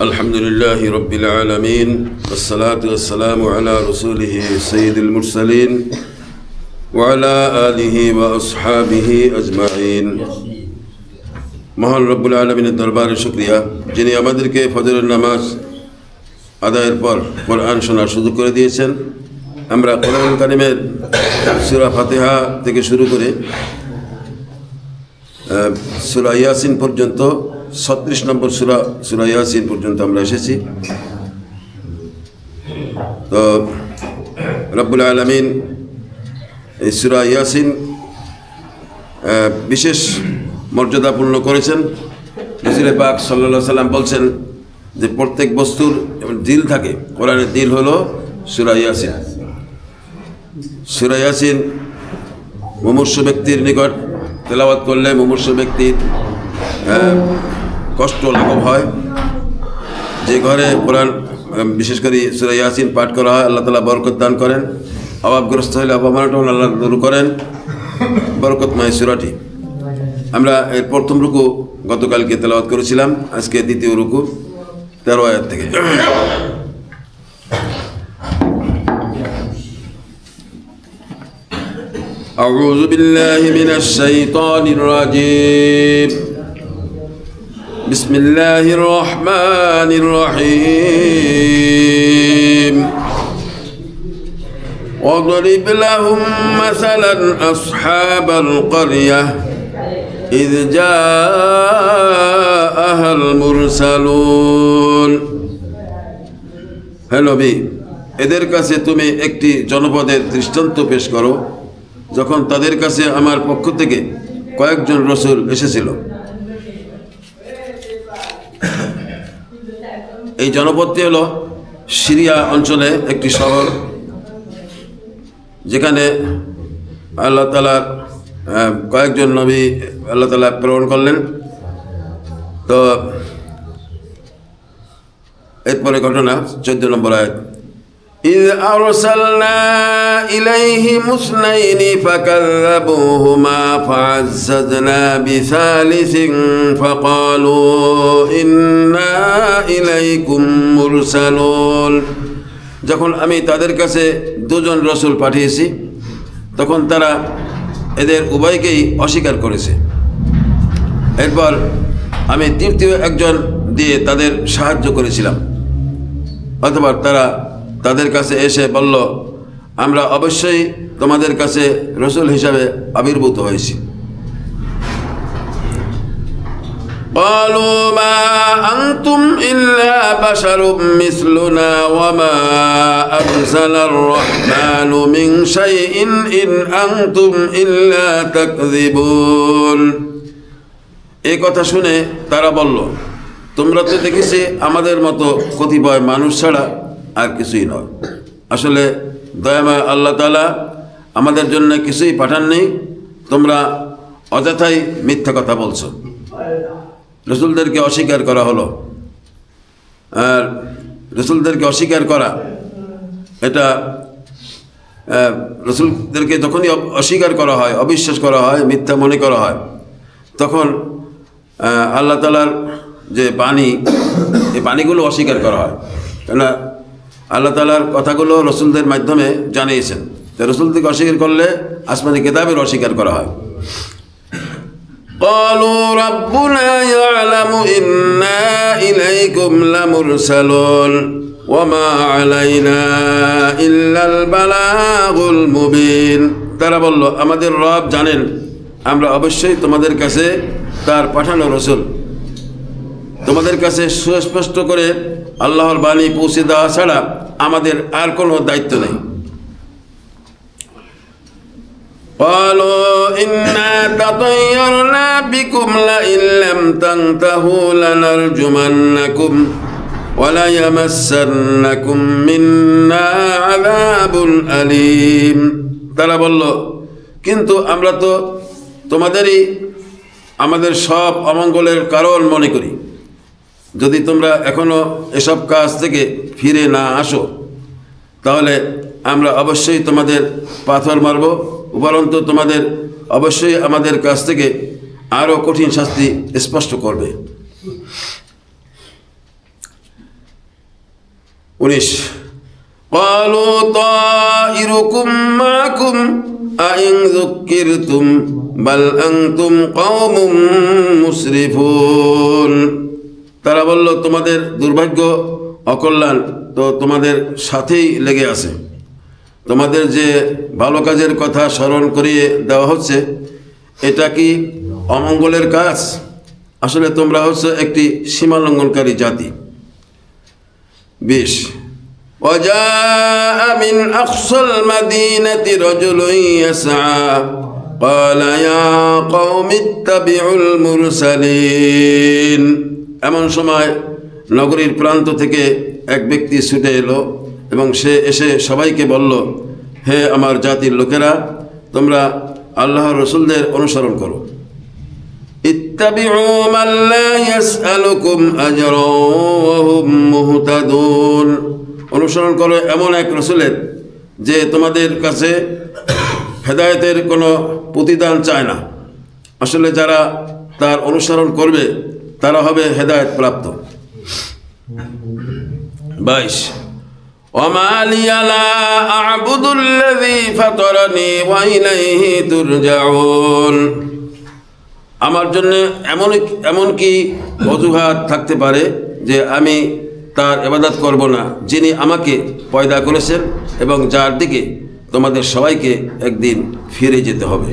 الحمد لله رب العالمين والصلاة والسلام على رسوله سيد المرسلين وعلى آله وأصحابه أجمعين মহান রব্বুল আলামিনের দরবারে শুকরিয়া যিনি আমাদেরকে ফজরের নামাজ আদায়ের পর কোরআন শোনার সুযোগ করে দিয়েছেন। আমরা কোরআনুল কারীমের সূরা ফাতিহা থেকে শুরু করে সূরা ইয়াসিন পর্যন্ত 36 নম্বর সূরা ইয়াসিন পর্যন্ত আমরা এসেছি। তো রব্বুল আলামিন এই সূরা ইয়াসিন বিশেষ মর্যাদাপূর্ণ করেছেন। রাসূল পাক সাল্লাল্লাহু আলাইহি সাল্লাম বলছেন যে প্রত্যেক বস্তুর দিল থাকে, কোরআনের দিল হলো সূরা ইয়াসিন। সূরা ইয়াসিন মুমূর্ষু ব্যক্তির নিকট তেলাওয়াত করলে মুমূর্ষু ব্যক্তির কষ্ট লাঘব হয়। যে ঘরে কোরআন বিশেষ করে সূরা ইয়াসিন পাঠ করা হয় আল্লাহ তাআলা বরকত দান করেন। অভাবগ্রস্ত হলে অভাবনাটন আল্লাহ দূর করেন। বরকতময় সূরাটি আমরা এর প্রথম রুকু গতকালকে তেলাওয়াত করেছিলাম, আজকে দ্বিতীয় রুকু 13 আয়াত থেকে। আউযু বিল্লাহি মিনাশ শাইতানির রাজীম। বিসমিল্লাহির রহমানির রহিম। واضرب لهم مثلا أصحاب القرية إذ جاءها المرسلون। হে নবী, এদের কাছে তুমি একটি জনপদের দৃষ্টান্ত পেশ করো যখন তাদের কাছে আমার পক্ষ থেকে কয়েকজন রাসূল এসেছিল। এই জনপদটি হলো সিরিয়া অঞ্চলে একটি শহর, যেখানে আল্লাহ তাআলা কয়েকজন নবী আল্লাহ তাআলা প্রেরণ করলেন। তো এরপরে ঘটনা 14 নম্বর আয়াত। إذ أرسلنا إليهم اثنين فكذبوهما فعززنا بثالث فقالوا إنا إليكم مرسلون। যখন আমি তাদের কাছে দুজন রাসূল পাঠিয়েছি তখন তারা এদের উভয়কেই অস্বীকার করেছে। এরপর আমি তৃতীয় একজন দিয়ে তাদের সাহায্য করেছিলাম। অথবা তারা তাদের কাছে এসে বলল, আমরা অবশ্যই তোমাদের কাছে রাসূল হিসাবে আবির্ভূত হয়েছি। قالوا ما أنتم إلا بشر مثلنا وما أنزل الرحمن من شيء إن أنتم إلا تكذبون। এই কথা শুনে তারা বলল, তোমরা তো দেখেছি আমাদের মতো কতিপয় মানুষ ছাড়া আর কিছুই নয়। আসলে দয়াময় আল্লাহ তাআলা আমাদের জন্য কিছুই পাঠাননি, তোমরা অযথাই মিথ্যা কথা বলছো। রাসূলদেরকে অস্বীকার করা হলো। আর রাসূলদেরকে অস্বীকার করা, এটা রাসূলদেরকে যখনই অস্বীকার করা হয়, অবিশ্বাস করা হয়, মিথ্যা মনে করা হয়, তখন আল্লাহ তাআলার যে বাণী, এই বাণীগুলো অস্বীকার করা হয়। কেননা আল্লাহ তাআলার কথাগুলো রাসূলদের মাধ্যমে জানিয়েছেন। তো রাসূলদেরকে অস্বীকার করলে আসমানি কিতাবের অস্বীকার করা হয়। قالوا ربنا يعلم إنا إليكم لمرسلون وما علينا إلا البلاغ المبين। তারা বলল, আমাদের রব জানেন আমরা অবশ্যই তোমাদের কাছে তার পাঠানো রাসূল। তোমাদের কাছে সুস্পষ্ট করে আল্লাহর বাণী পৌঁছে দেওয়া ছাড়া আমাদের আর কোনো দায়িত্ব নেই। قالوا إنا تطيرنا بكم لئن لم تنتهوا لنرجمنكم وليمسنكم منا عذاب أليم। তারা বলল, কিন্তু আমরা তো তোমাদেরই আমাদের সব অমঙ্গলের কারণ মনে করি। যদি তোমরা এখনো এসব কাজ থেকে ফিরে না আসো তাহলে আমরা অবশ্যই তোমাদের পাথর মারব, উপরন্তু তোমাদের অবশ্যই আমাদের কাছ থেকে আরও কঠিন শাস্তি স্পষ্ট করবে। 19 قالوا طائركم معكم أئن ذكرتم بل أنتم قوم مسرفون তারা বলল, তোমাদের দুর্ভাগ্য অকল্যাণ তো তোমাদের সাথেই লেগে আছে। তোমাদের যে ভালো কাজের কথা স্মরণ করিয়ে দেওয়া হচ্ছে, এটা কি অমঙ্গলের কাজ? আসলে তোমরা হচ্ছে একটি সীমালঙ্ঘনকারী জাতি। 20 وجاء من أقصى المدينة رجل يسعى قال يا قوم اتبعوا المرسلين এমন সময় নগরীর প্রান্ত থেকে এক ব্যক্তি ছুটে এলো এবং সে এসে সবাইকে বলল, হে আমার জাতির লোকেরা, তোমরা আল্লাহর রাসূলদের অনুসরণ করো। ইত্তাবিউ মান লা ইয়াসআলুকুম আজরান ওয়া হুম মুহতাদুন, অনুসরণ করো এমন এক রাসূলের যে তোমাদের কাছে হেদায়েতের কোনো প্রতিদান চায় না। আসলে যারা তার অনুসরণ করবে তারা হবে হেদায়েত প্রাপ্ত। 22 وما لي لا أعبد الذي فطرني وإليه ترجعون, আমার জন্য এমন কি অজুহাত থাকতে পারে যে আমি তার ইবাদত করব না, যিনি আমাকে পয়দা করেছেন এবং যার দিকে তোমাদের সবাইকে একদিন ফিরে যেতে হবে।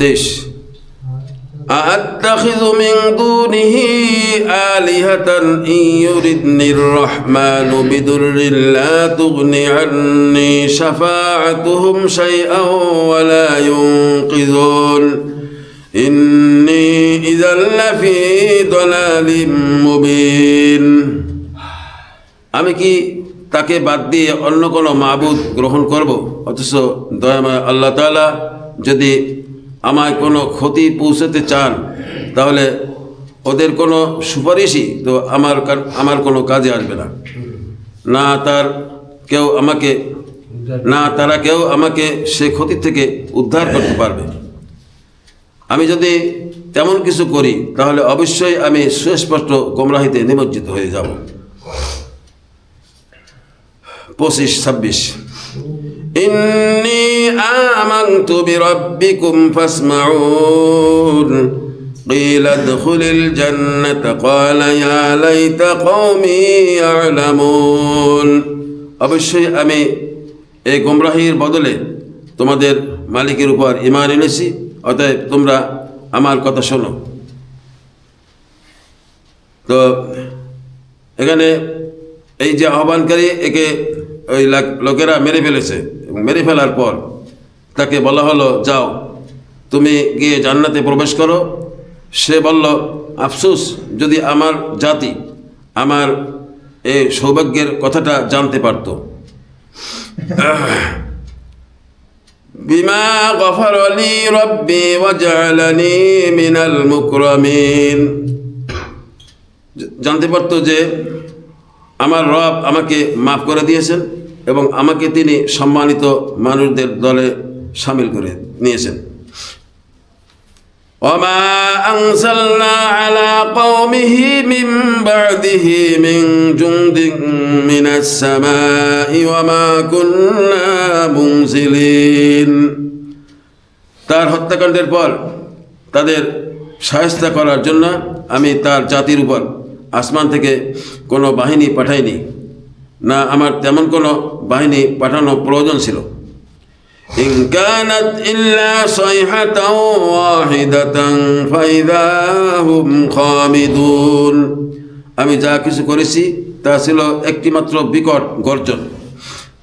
23 أأتخذ من دونه آلهة إن يردني الرحمن بضر لا تغن عني شفاعتهم شيئا ولا ينقذون إني إذا لفي ضلال مبين, আমি কি তাকে বাদ দিয়ে অন্য কোনো মাবুদ গ্রহণ করব, অথচ দয়াময় আল্লাহ তাআলা যদি আমায় কোনো ক্ষতি পৌঁছাতে চান তাহলে ওদের কোনো সুপারিশই তো আমার কোনো কাজে আসবে না। তারা কেউ আমাকে সে ক্ষতি থেকে উদ্ধার করতে পারবে। আমি যদি তেমন কিছু করি তাহলে অবশ্যই আমি সুস্পষ্ট গোমরাহিতে নিমজ্জিত হয়ে যাব। 25-26 إني آمنت بربكم فاسمعون قيل ادخل الجنة قال يا ليت قومي يعلمون, অবশ্যই আমি এই গোমরাহির বদলে তোমাদের মালিকের উপর ঈমান এনেছি, অতএব তোমরা আমার কথা শোনো। তো এখানে এই যে আহ্বানকারী, একে ওই লোকেরা মেরে ফেলেছে। মেরে ফেলার পর তাকে বলা হলো, যাও তুমি গিয়ে জান্নাতে প্রবেশ করো। সে বলল, আফসোস যদি আমার জাতি আমার এই সৌভাগ্যের কথাটা জানতে পারত। বিমা গফারলি রব্বি ওয়াজআলানি মিনাল মুকরামিন, জানতে পারতো যে আমার রব আমাকে মাফ করে দিয়েছেন এবং আমাকে তিনি সম্মানিত মানুষদের দলে শামিল করে নিয়েছেন। ওমা আনসালনা আলা কওমিহি মিন বাদিহি মিন জুনদিন মিনাস সামাই ওয়ামা কুন্না মুনজিলিন, তার হত্যাকাণ্ডের পর তাদের শায়েস্তা করার জন্য আমি তার জাতির উপর আসমান থেকে কোনো বাহিনী পাঠাইনি, না আমার তেমন কোনো বাহিনী পাঠানো প্রয়োজন ছিল। ইন কানাত ইল্লা সাইহাতান ওয়াহিদাতান ফাইযা হুম খামিদুন, আমি যা কিছু করেছি তা ছিল একটিমাত্র বিকট গর্জন,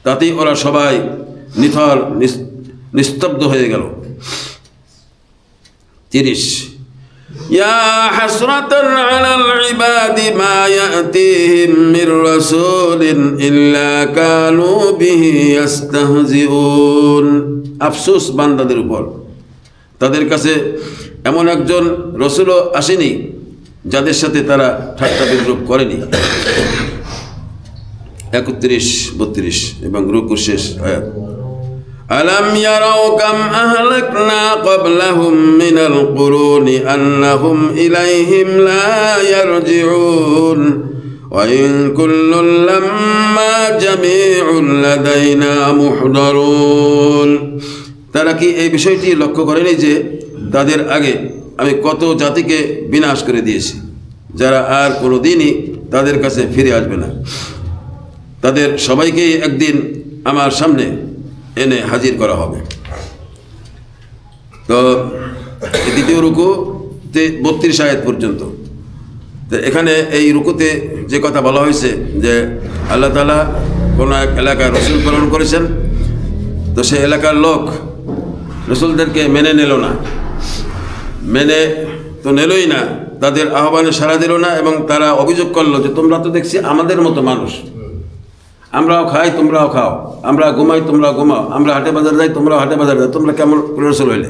তাতেই ওরা সবাই নিথর নিস্তব্ধ হয়ে গেল। 30 يا حسرة على العباد ما يأتيهم من رسول إلا كانوا به يستهزئون, আফসোস বান্দাদের উপর, তাদের কাছে এমন একজন রসুলও আসেনি যাদের সাথে তারা ঠাট্টা বিদ্রূপ করেনি। 31-32 এবং রুকুর শেষ আয়াত। ألم يروا كم أهلكنا قبلهم من القرون أنهم إليهم لا يرجعون وإن كل لما جميع لدينا محضرون। তারা কি এই বিষয়টি লক্ষ্য করেনি যে তাদের আগে আমি কত জাতিকে বিনাশ করে দিয়েছি, যারা আর কোনোদিনই তাদের কাছে ফিরে আসবে না। তাদের সবাইকেই একদিন আমার সামনে এনে হাজির করা হবে। তো দ্বিতীয় রুকুতে 32 আয়াত পর্যন্ত। তো এখানে এই রুকুতে যে কথা বলা হয়েছে যে আল্লাহ তাআলা কোনো এক এলাকায় রসুল প্রেরণ করেছেন, তো সে এলাকার লোক রসুলদেরকে মেনে নিল না, মেনে তো নিলই না, তাদের আহ্বানে সাড়া দিল না, এবং তারা অভিযোগ করলো যে তোমরা তো দেখছি আমাদের মতো মানুষ, আমরাও খাই তোমরাও খাও, আমরা ঘুমাই তোমরা ঘুমাও, আমরা হাটে বাজার যাই তোমরাও হাটে বাজার যাও, তোমরা কেমন রসুল হইলে?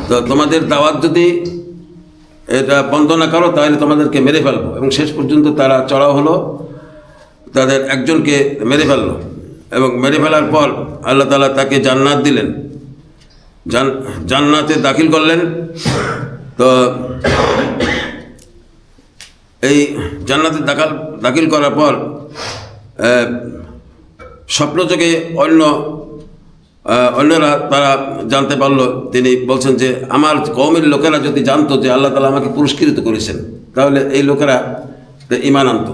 তো তোমাদের দাওয়াত যদি এটা বন্ধ না করো তাহলে তোমাদেরকে মেরে ফেলবো। এবং শেষ পর্যন্ত তারা চড়াও হলো, তাদের একজনকে মেরে ফেললো, এবং মেরে ফেলার পর আল্লাহ তাআলা তাকে জান্নাত দিলেন, জান্নাতে দাখিল করলেন। তো এই জান্নাতে দাখিল করার পর স্বপ্নযোগে অন্যরা তারা জানতে পারলো, তিনি বলছেন যে আমার কওমের লোকেরা যদি জানতো যে আল্লাহ তাআলা আমাকে পুরস্কৃত করেছেন তাহলে এই লোকেরা ঈমান আনতো।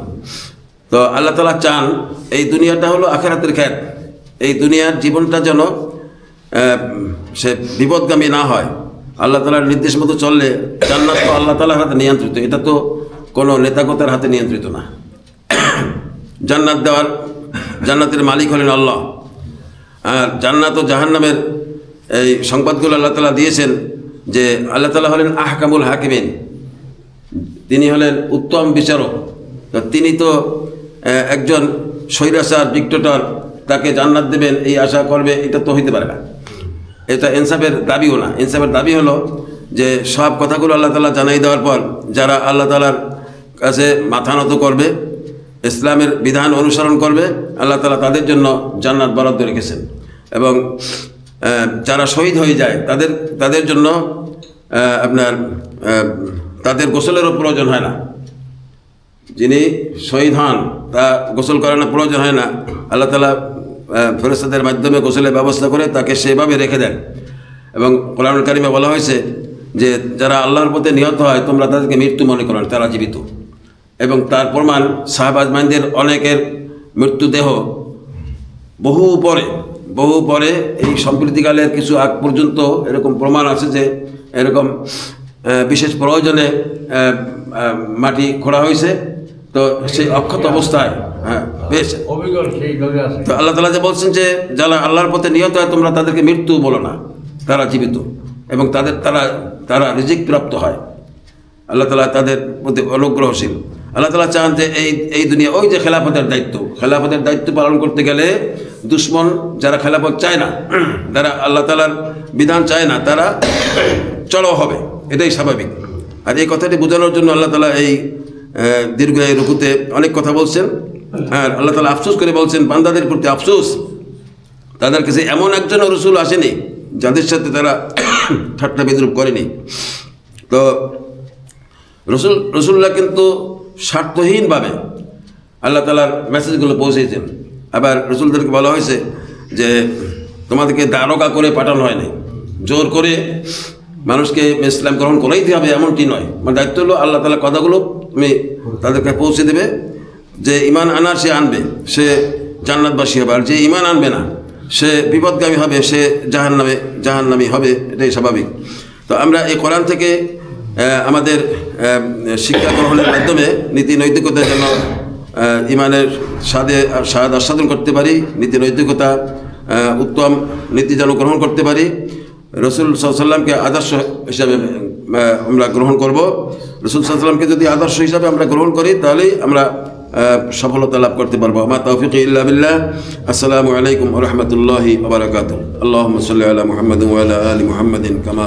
তো আল্লাহ তাআলা চান এই দুনিয়াটা হলো আখিরাতের খেত, এই দুনিয়ার জীবনটা যেন সে বিপদগামী না হয়। আল্লাহ তাআলার নির্দেশ মতো চললে জান্নাত তো আল্লাহ তাআলার হাতে নিয়ন্ত্রিত, এটা তো কোনো নেতাকতার হাতে নিয়ন্ত্রিত না। জান্নাতের মালিক হলেন আল্লাহ। আর জান্নাত ও জাহান্নামের এই সংবাদগুলো আল্লাহ তাআলা দিয়েছেন যে আল্লাহ তাআলা হলেন আহকামুল হাকিমিন, তিনি হলেন উত্তম বিচারক। তো তিনি তো একজন স্বৈরাচার ডিক্টেটর তাকে জান্নাত দেবেন এই আশা করবে, এটা তো হইতে পারে না, এটা ইনসাফের দাবিও না। ইনসাফের দাবি হলো যে সব কথাগুলো আল্লাহ তাআলা জানাই দেওয়ার পর যারা আল্লাহ তাআলার কাছে মাথা নত করবে, ইসলামের বিধান অনুসরণ করবে, আল্লাহ তাআলা তাদের জন্য জান্নাত বরাদ্দ রেখেছেন। এবং যারা শহীদ হয়ে যায় তাদের জন্য আপনার তাদের গোসলেরও প্রয়োজন হয় না। যিনি শহীদ হন তা গোসল করানোর প্রয়োজন হয় না, আল্লাহ তাআলা ফেরেশতাদের মাধ্যমে গোসলের ব্যবস্থা করে তাকে সেভাবে রেখে দেন। এবং কোরআনুল কারীমে বলা হয়েছে যে যারা আল্লাহর পথে নিহত হয় তোমরা তাদেরকে মৃত্যু মনে করো, তারা জীবিত। এবং তার প্রমাণ সাহাবা আজমাইনদের অনেকের মৃত্যুদেহ বহু পরে এই সম্প্রীতিকালের কিছু আগ পর্যন্ত এরকম প্রমাণ আছে যে এরকম বিশেষ প্রয়োজনে মাটি খোঁড়া হয়েছে, তো সেই অক্ষত অবস্থায় পেয়েছে। তো আল্লাহ তাআলা যে বলছেন যে যারা আল্লাহর পথে নিহত হয় তোমরা তাদেরকে মৃত্যু বলো না, তারা জীবিত, এবং তারা রিজিক প্রাপ্ত হয়। আল্লাহ তাআলা তাদের প্রতি অনুগ্রহশীল। আল্লাহ তাআলা চান যে এই দুনিয়া ওই যে খেলাফতের দায়িত্ব পালন করতে গেলে দুশ্মন যারা খেলাফত চায় না, যারা আল্লাহ তাআলার বিধান চায় না, তারা চড়াও হবে, এটাই স্বাভাবিক। আর এই কথাটি বোঝানোর জন্য আল্লাহ তাআলা এই দীর্ঘ এই রুকুতে অনেক কথা বলছেন। আর আল্লাহ তাআলা আফসোস করে বলছেন বান্দাদের প্রতি আফসোস, তাদের কাছে এমন একজন রসুল আসেনি যাদের সাথে তারা ঠাট্টা বিদ্রুপ করেনি। তো রসুল্লাহ কিন্তু স্বার্থহীনভাবে আল্লাহ তাআলার মেসেজগুলো পৌঁছেছেন। আবার রসুলদেরকে বলা হয়েছে যে তোমাদেরকে দারোগা করে পাঠানো হয়নি, জোর করে মানুষকে ইসলাম গ্রহণ করাইতে হবে এমনটি নয়। আমার দায়িত্ব হলো আল্লাহ তাআলার কথাগুলো তুমি তাদেরকে পৌঁছে দেবে। যে ঈমান আনার সে আনবে সে জান্নাতবাসী হবে, আর যে ঈমান আনবে না সে বিপদগামী হবে, সে জাহান্নামী হবে, এটাই স্বাভাবিক। তো আমরা এই কোরআন থেকে আমাদের শিক্ষা গ্রহণের মাধ্যমে নীতি নৈতিকতা যেন ঈমানের স্বাদ আস্বাদন করতে পারি, নীতি নৈতিকতা উত্তম নীতি যেন গ্রহণ করতে পারি, রসুল সাল্লাল্লাহু আলাইহি ওয়াসাল্লামকে আদর্শ হিসাবে আমরা গ্রহণ করব। রসুল সাল্লাল্লাহু আলাইহি ওয়াসাল্লামকে যদি আদর্শ হিসাবে আমরা গ্রহণ করি তাহলেই আমরা সফলতা লাভ করতে পারবো। আমা তাওফীক ইল্লা বিল্লাহ। আসসালামু আলাইকুম ওয়া রাহমাতুল্লাহি ওয়া বারাকাতুহু। আল্লাহুম্মা সাল্লি আলা মুহাম্মাদিন ওয়া আলা আলি মুহাম্মাদিন কামা